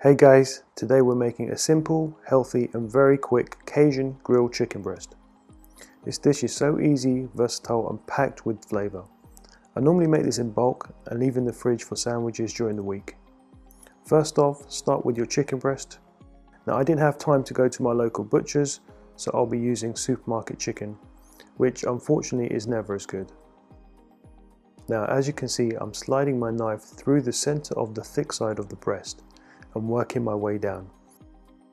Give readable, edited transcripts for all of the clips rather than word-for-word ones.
Hey guys, today we're making a simple, healthy and very quick Cajun grilled chicken breast. This dish is so easy, versatile and packed with flavour. I normally make this in bulk and leave in the fridge for sandwiches during the week. First off, start with your chicken breast. Now I didn't have time to go to my local butcher's, so I'll be using supermarket chicken, which unfortunately is never as good. Now as you can see, I'm sliding my knife through the centre of the thick side of the breast and working my way down.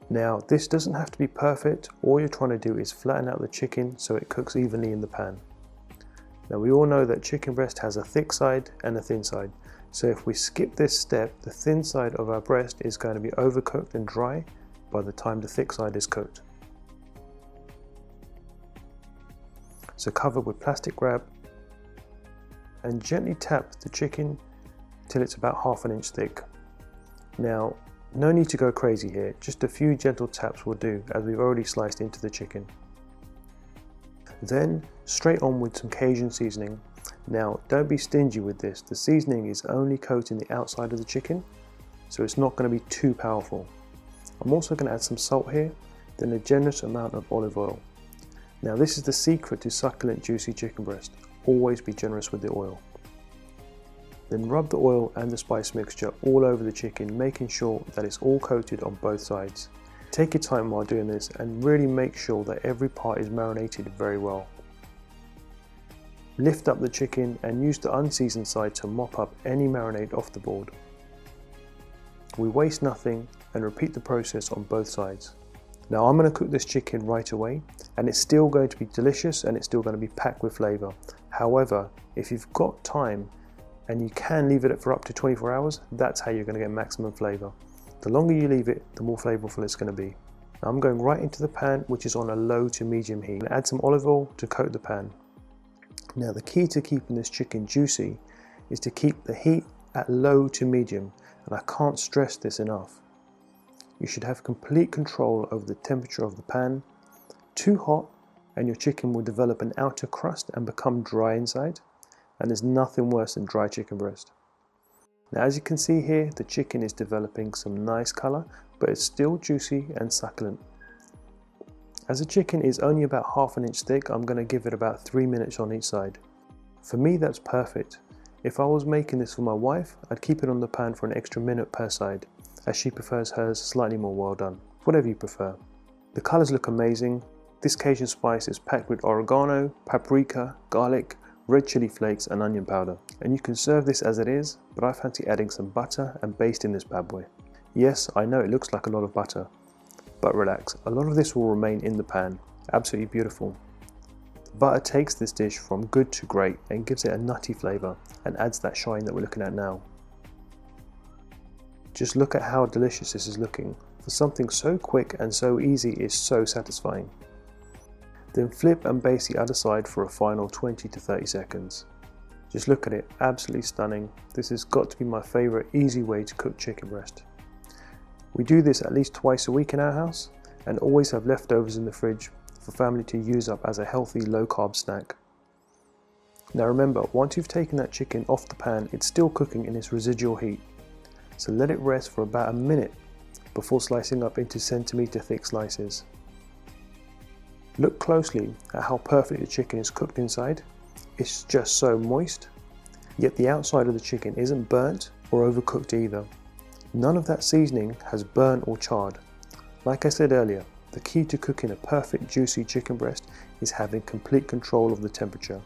Now this doesn't have to be perfect, all you're trying to do is flatten out the chicken so it cooks evenly in the pan. Now we all know that chicken breast has a thick side and a thin side, so if we skip this step, the thin side of our breast is going to be overcooked and dry by the time the thick side is cooked. So cover with plastic wrap and gently tap the chicken till it's about ½ inch thick. Now no need to go crazy here, just a few gentle taps will do as we've already sliced into the chicken. Then straight on with some Cajun seasoning. Now don't be stingy with this, the seasoning is only coating the outside of the chicken, so it's not going to be too powerful. I'm also going to add some salt here, then a generous amount of olive oil. Now this is the secret to succulent juicy chicken breast, always be generous with the oil. Then rub the oil and the spice mixture all over the chicken, making sure that it's all coated on both sides. Take your time while doing this and really make sure that every part is marinated very well. Lift up the chicken and use the unseasoned side to mop up any marinade off the board. We waste nothing and repeat the process on both sides. Now I'm going to cook this chicken right away and it's still going to be delicious and it's still going to be packed with flavour. However, if you've got time and you can leave it for up to 24 hours, that's how you're going to get maximum flavour. The longer you leave it, the more flavourful it's going to be. Now I'm going right into the pan, which is on a low to medium heat, and add some olive oil to coat the pan. Now the key to keeping this chicken juicy is to keep the heat at low to medium, and I can't stress this enough. You should have complete control over the temperature of the pan. Too hot and your chicken will develop an outer crust and become dry inside. And there's nothing worse than dry chicken breast. Now as you can see here, the chicken is developing some nice colour, but it's still juicy and succulent. As the chicken is only about ½ inch thick, I'm going to give it about 3 minutes on each side. For me that's perfect. If I was making this for my wife, I'd keep it on the pan for an extra minute per side, as she prefers hers slightly more well done. Whatever you prefer. The colours look amazing. This Cajun spice is packed with oregano, paprika, garlic, red chili flakes and onion powder, and you can serve this as it is, but I fancy adding some butter and basting this bad boy. Yes, I know it looks like a lot of butter, but relax, a lot of this will remain in the pan. Absolutely beautiful. The butter takes this dish from good to great and gives it a nutty flavour and adds that shine that we're looking at now. Just look at how delicious this is looking. For something so quick and so easy, is so satisfying. Then flip and baste the other side for a final 20 to 30 seconds. Just look at it, absolutely stunning. This has got to be my favourite easy way to cook chicken breast. We do this at least twice a week in our house and always have leftovers in the fridge for family to use up as a healthy low carb snack. Now remember, once you've taken that chicken off the pan, it's still cooking in its residual heat. So let it rest for about a minute before slicing up into centimetre thick slices. Look closely at how perfectly the chicken is cooked inside. It's just so moist, yet the outside of the chicken isn't burnt or overcooked either. None of that seasoning has burnt or charred. Like I said earlier, the key to cooking a perfect juicy chicken breast is having complete control of the temperature.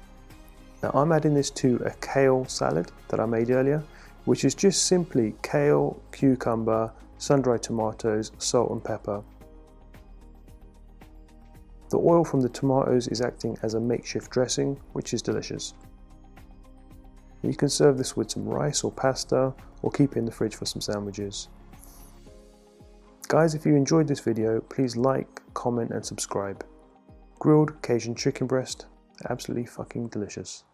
Now I'm adding this to a kale salad that I made earlier, which is just simply kale, cucumber, sun-dried tomatoes, salt and pepper. The oil from the tomatoes is acting as a makeshift dressing, which is delicious. You can serve this with some rice or pasta, or keep it in the fridge for some sandwiches. Guys, if you enjoyed this video, please like, comment and subscribe. Grilled Cajun chicken breast, absolutely fucking delicious.